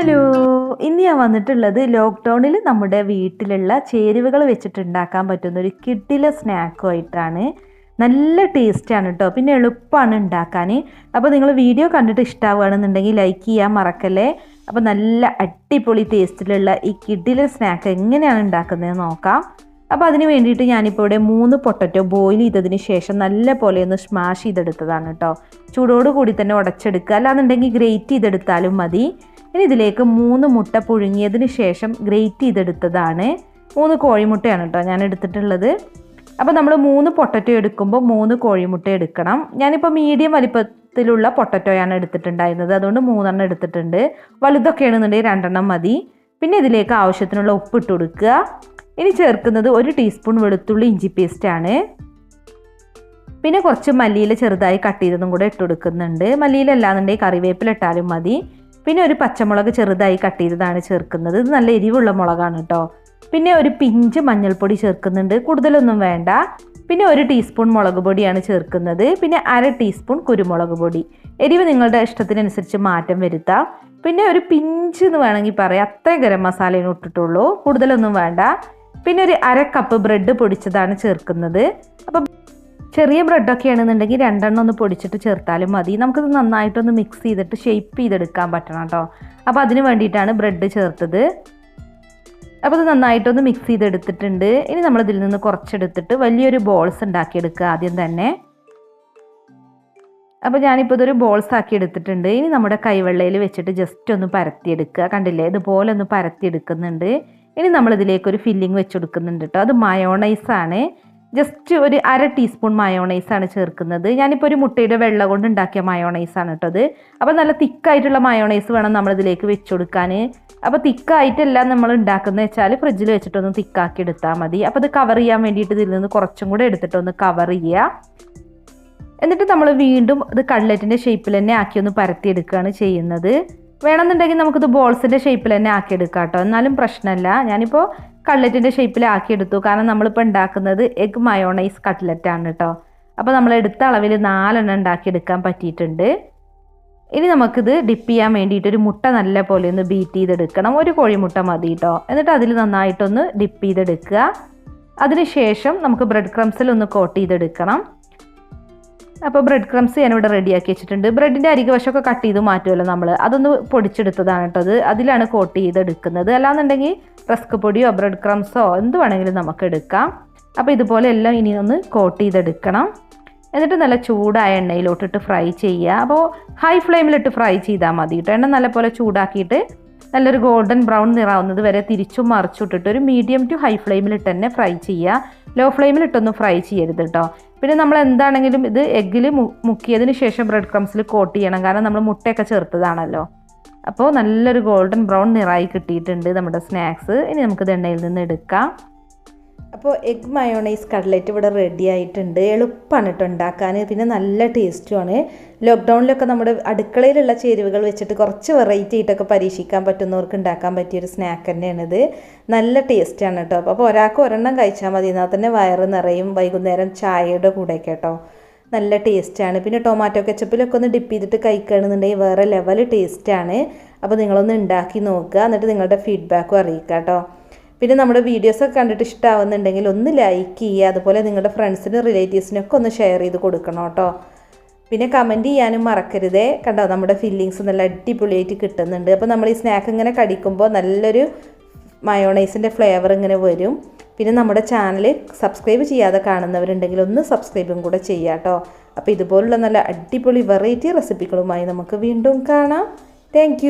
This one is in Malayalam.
ഹലോ, ഇന്ന് ഞാൻ വന്നിട്ടുള്ളത് ലോക്ക്ഡൗണിൽ നമ്മുടെ വീട്ടിലുള്ള ചേരുവകൾ വെച്ചിട്ടുണ്ടാക്കാൻ പറ്റുന്ന ഒരു കിഡിലെ സ്നാക്കുമായിട്ടാണ്. നല്ല ടേസ്റ്റാണ് കേട്ടോ, പിന്നെ എളുപ്പമാണ് ഉണ്ടാക്കാൻ. അപ്പോൾ നിങ്ങൾ വീഡിയോ കണ്ടിട്ട് ഇഷ്ടമാവുകയാണെന്നുണ്ടെങ്കിൽ ലൈക്ക് ചെയ്യാൻ മറക്കല്ലേ. അപ്പോൾ നല്ല അടിപൊളി ടേസ്റ്റിലുള്ള ഈ കിഡിലെ സ്നാക്ക് എങ്ങനെയാണ് ഉണ്ടാക്കുന്നതെന്ന് നോക്കാം. അപ്പോൾ അതിന് വേണ്ടിയിട്ട് ഞാനിപ്പോൾ ഇവിടെ 3 പൊട്ടറ്റോ ബോയിൽ ചെയ്തതിന് ശേഷം നല്ല പോലെ ഒന്ന് സ്മാഷ് ചെയ്തെടുത്തതാണ് കേട്ടോ. ചൂടോട് കൂടി തന്നെ ഉടച്ചെടുക്കുക, അല്ലാന്നുണ്ടെങ്കിൽ ഗ്രേറ്റ് ചെയ്തെടുത്താലും മതി. ഇനി ഇതിലേക്ക് 3 മുട്ട പുഴുങ്ങിയതിന് ശേഷം ഗ്രേറ്റ് ചെയ്തെടുത്തതാണ്. 3 കോഴിമുട്ടയാണ് കേട്ടോ ഞാൻ എടുത്തിട്ടുള്ളത്. അപ്പോൾ നമ്മൾ 3 പൊട്ടറ്റോ എടുക്കുമ്പോൾ 3 കോഴിമുട്ട എടുക്കണം. ഞാനിപ്പോൾ മീഡിയം വലിപ്പത്തിലുള്ള പൊട്ടറ്റോയാണ് എടുത്തിട്ടുണ്ടായിരുന്നത്, അതുകൊണ്ട് 3 എണ്ണം എടുത്തിട്ടുണ്ട്. വലുതൊക്കെ ആണെന്നുണ്ടെങ്കിൽ 2 എണ്ണം മതി. പിന്നെ ഇതിലേക്ക് ആവശ്യത്തിനുള്ള ഉപ്പ് ഇട്ട് കൊടുക്കുക. ഇനി ചേർക്കുന്നത് 1 ടീസ്പൂൺ വെളുത്തുള്ളി ഇഞ്ചി പേസ്റ്റാണ്. പിന്നെ കുറച്ച് മല്ലിയില ചെറുതായി കട്ട് ചെയ്തതും കൂടെ ഇട്ട് കൊടുക്കുന്നുണ്ട്. മല്ലിയില അല്ലാന്നുണ്ടെങ്കിൽ കറിവേപ്പില ഇട്ടാലും മതി. പിന്നെ ഒരു പച്ചമുളക് ചെറുതായി കട്ട് ചെയ്തതാണ് ചേർക്കുന്നത്. ഇത് നല്ല എരിവുള്ള മുളകാണ് കേട്ടോ. പിന്നെ ഒരു പിഞ്ച് മഞ്ഞൾപ്പൊടി ചേർക്കുന്നുണ്ട്, കൂടുതലൊന്നും വേണ്ട. പിന്നെ 1 ടീസ്പൂൺ മുളക് പൊടിയാണ് ചേർക്കുന്നത്. പിന്നെ 1/2 ടീസ്പൂൺ കുരുമുളക് പൊടി. എരിവ് നിങ്ങളുടെ ഇഷ്ടത്തിനനുസരിച്ച് മാറ്റം വരുത്താം. പിന്നെ ഒരു പിഞ്ച് എന്ന് വേണമെങ്കിൽ പറയാം, അത്രയും ഗരം മസാലയും ഇട്ടിട്ടുള്ളൂ, കൂടുതലൊന്നും വേണ്ട. പിന്നെ ഒരു 1/2 കപ്പ് ബ്രെഡ് പൊടിച്ചതാണ് ചേർക്കുന്നത്. അപ്പം ചെറിയ ബ്രെഡൊക്കെ ആണെന്നുണ്ടെങ്കിൽ 2 എണ്ണം ഒന്ന് പൊടിച്ചിട്ട് ചേർത്താലും മതി. നമുക്കിത് നന്നായിട്ടൊന്ന് മിക്സ് ചെയ്തിട്ട് ഷേപ്പ് ചെയ്തെടുക്കാൻ പറ്റണം കേട്ടോ. അപ്പോൾ അതിന് വേണ്ടിയിട്ടാണ് ബ്രെഡ് ചേർത്തത്. അപ്പോൾ ഇത് നന്നായിട്ടൊന്ന് മിക്സ് ചെയ്തെടുത്തിട്ടുണ്ട്. ഇനി നമ്മളിതിൽ നിന്ന് കുറച്ചെടുത്തിട്ട് വലിയൊരു ബോൾസ് ഉണ്ടാക്കിയെടുക്കുക ആദ്യം തന്നെ. അപ്പോൾ ഞാനിപ്പോൾ ഇതൊരു ബോൾസ് ആക്കി എടുത്തിട്ടുണ്ട്. ഇനി നമ്മുടെ കൈവെള്ളയിൽ വെച്ചിട്ട് ജസ്റ്റ് ഒന്ന് പരത്തിയെടുക്കുക. കണ്ടില്ലേ, ഇതുപോലെ ഒന്ന് പരത്തിയെടുക്കുന്നുണ്ട്. ഇനി നമ്മളിതിലേക്കൊരു ഫില്ലിങ് വെച്ച് കൊടുക്കുന്നുണ്ട് കേട്ടോ. അത് മയോണൈസാണ്. ജസ്റ്റ് ഒരു 1/2 ടീസ്പൂൺ മയോണൈസാണ് ചേർക്കുന്നത്. ഞാനിപ്പോൾ ഒരു മുട്ടയുടെ വെള്ള കൊണ്ട് ഉണ്ടാക്കിയ മയോണൈസാണ് കേട്ടോ അത്. അപ്പോൾ നല്ല തിക്കായിട്ടുള്ള മയോണൈസ് വേണം നമ്മളിതിലേക്ക് വെച്ച് കൊടുക്കാൻ. അപ്പോൾ തിക്കായിട്ടെല്ലാം നമ്മൾ ഉണ്ടാക്കുന്നത് വെച്ചാൽ ഫ്രിഡ്ജിൽ വെച്ചിട്ടൊന്ന് തിക്കാക്കി എടുത്താൽ മതി. അപ്പോൾ ഇത് കവർ ചെയ്യാൻ വേണ്ടിയിട്ട് ഇതിൽ നിന്ന് കുറച്ചും കൂടെ എടുത്തിട്ടൊന്ന് കവർ ചെയ്യുക. എന്നിട്ട് നമ്മൾ വീണ്ടും ഇത് കട്ട്ലറ്റിൻ്റെ ഷേപ്പിൽ തന്നെ ആക്കി ഒന്ന് പരത്തിയെടുക്കുകയാണ് ചെയ്യുന്നത്. വേണമെന്നുണ്ടെങ്കിൽ നമുക്കിത് ബോൾസിൻ്റെ ഷേപ്പിൽ തന്നെ ആക്കിയെടുക്കാം കേട്ടോ, എന്നാലും പ്രശ്നമല്ല. ഞാനിപ്പോൾ കട്ട്ലറ്റിൻ്റെ ഷേപ്പിൽ ആക്കിയെടുത്തു, കാരണം നമ്മളിപ്പോൾ ഉണ്ടാക്കുന്നത് എഗ് മയോണൈസ് കട്ട്ലറ്റാണ് കേട്ടോ. അപ്പോൾ നമ്മൾ എടുത്ത അളവിൽ 4 എണ്ണം ഉണ്ടാക്കിയെടുക്കാൻ പറ്റിയിട്ടുണ്ട്. ഇനി നമുക്കിത് ഡിപ്പ് ചെയ്യാൻ വേണ്ടിയിട്ട് ഒരു മുട്ട നല്ല പോലെ ഒന്ന് ബീറ്റ് ചെയ്തെടുക്കണം. 1 കോഴിമുട്ട മതി കേട്ടോ. എന്നിട്ട് അതിൽ നന്നായിട്ടൊന്ന് ഡിപ്പ് ചെയ്തെടുക്കുക. അതിനുശേഷം നമുക്ക് ബ്രെഡ് ക്രംസിൽ ഒന്ന് കോട്ട് ചെയ്തെടുക്കണം. അപ്പോൾ ബ്രെഡ് ക്രംസ് ഞാനിവിടെ റെഡിയാക്കി വെച്ചിട്ടുണ്ട്. ബ്രെഡിൻ്റെ അരികവശമൊക്കെ കട്ട് ചെയ്ത് മാറ്റുമല്ലോ നമ്മൾ, അതൊന്ന് പൊടിച്ചെടുത്തതാണ് കേട്ടോ അത്. അതിലാണ് കോട്ട് ചെയ്തെടുക്കുന്നത്. അല്ലാന്നുണ്ടെങ്കിൽ റസ്ക് പൊടിയോ ബ്രെഡ് ക്രംസോ എന്ത് വേണമെങ്കിലും നമുക്ക് എടുക്കാം. അപ്പോൾ ഇതുപോലെ എല്ലാം ഇനി ഒന്ന് കോട്ട് ചെയ്തെടുക്കണം. എന്നിട്ട് നല്ല ചൂടായ എണ്ണയിലോട്ടിട്ട് ഫ്രൈ ചെയ്യുക. അപ്പോൾ ഹൈ ഫ്ലെയിമിലിട്ട് ഫ്രൈ ചെയ്താൽ മതി കേട്ടോ. എണ്ണ നല്ലപോലെ ചൂടാക്കിയിട്ട് നല്ലൊരു ഗോൾഡൻ ബ്രൗൺ നിറാവുന്നത് വരെ തിരിച്ചും മറിച്ചിട്ടിട്ട് ഒരു മീഡിയം ടു ഹൈ ഫ്ലെയിമിലിട്ട് തന്നെ ഫ്രൈ ചെയ്യുക. ലോ ഫ്ലെയിമിലിട്ടൊന്നും ഫ്രൈ ചെയ്യരുത് കേട്ടോ. പിന്നെ നമ്മൾ എന്താണെങ്കിലും ഇത് എഗ്ഗിൽ മുക്കിയതിന് ശേഷം ബ്രെഡ് ക്രംസിൽ കോട്ട് ചെയ്യണം, കാരണം നമ്മൾ മുട്ടയൊക്കെ ചേർത്തതാണല്ലോ. അപ്പോൾ നല്ലൊരു ഗോൾഡൻ ബ്രൗൺ നിറായി കിട്ടിയിട്ടുണ്ട് നമ്മുടെ സ്നാക്സ്. ഇനി നമുക്കിത് എണ്ണയിൽ നിന്ന് എടുക്കാം. അപ്പോൾ എഗ് മയോണൈസ് കട്ട്ലറ്റ് ഇവിടെ റെഡി ആയിട്ടുണ്ട്. എളുപ്പമാണ് കേട്ടോ ഉണ്ടാക്കാൻ, പിന്നെ നല്ല ടേസ്റ്റുമാണ്. ലോക്ക്ഡൗണിലൊക്കെ നമ്മുടെ അടുക്കളയിലുള്ള ചേരുവകൾ വെച്ചിട്ട് കുറച്ച് വെറൈറ്റി ആയിട്ടൊക്കെ പരീക്ഷിക്കാൻ പറ്റുന്നവർക്ക് ഉണ്ടാക്കാൻ പറ്റിയൊരു സ്നാക്ക് തന്നെയാണിത്. നല്ല ടേസ്റ്റാണ് കേട്ടോ. അപ്പോൾ ഒരാൾക്ക് 1 എണ്ണം കഴിച്ചാൽ മതി, എന്നാൽ തന്നെ വയറ് നിറയും. വൈകുന്നേരം ചായയുടെ കൂടെ കേട്ടോ, നല്ല ടേസ്റ്റാണ്. പിന്നെ ടൊമാറ്റോ കെച്ചപ്പിലൊക്കെ ഒന്ന് ഡിപ്പ് ചെയ്തിട്ട് കഴിക്കുകയാണെന്നുണ്ടെങ്കിൽ വേറെ ലെവൽ ടേസ്റ്റാണ്. അപ്പോൾ നിങ്ങളൊന്ന് ഉണ്ടാക്കി നോക്കുക, എന്നിട്ട് നിങ്ങളുടെ ഫീഡ്ബാക്കും അറിയിക്കുക കേട്ടോ. പിന്നെ നമ്മുടെ വീഡിയോസൊക്കെ കണ്ടിട്ട് ഇഷ്ടമാവുന്നുണ്ടെങ്കിൽ ഒന്ന് ലൈക്ക് ചെയ്യുക. അതുപോലെ നിങ്ങളുടെ ഫ്രണ്ട്സിനും റിലേറ്റീവ്സിനൊക്കെ ഒന്ന് ഷെയർ ചെയ്ത് കൊടുക്കണം കേട്ടോ. പിന്നെ കമൻറ്റ് ചെയ്യാനും മറക്കരുതേ. കണ്ടോ, നമ്മുടെ ഫില്ലിങ്സ് നല്ല അടിപൊളിയായിട്ട് കിട്ടുന്നുണ്ട്. അപ്പോൾ നമ്മൾ ഈ സ്നാക്ക് ഇങ്ങനെ കടിക്കുമ്പോൾ നല്ലൊരു മയോണൈസിൻ്റെ ഫ്ലേവർ ഇങ്ങനെ വരും. പിന്നെ നമ്മുടെ ചാനൽ സബ്സ്ക്രൈബ് ചെയ്യാതെ കാണുന്നവരുണ്ടെങ്കിൽ ഒന്ന് സബ്സ്ക്രൈബും കൂടെ ചെയ്യുക കേട്ടോ. അപ്പോൾ ഇതുപോലുള്ള നല്ല അടിപൊളി വെറൈറ്റി റെസിപ്പികളുമായി നമുക്ക് വീണ്ടും കാണാം. താങ്ക്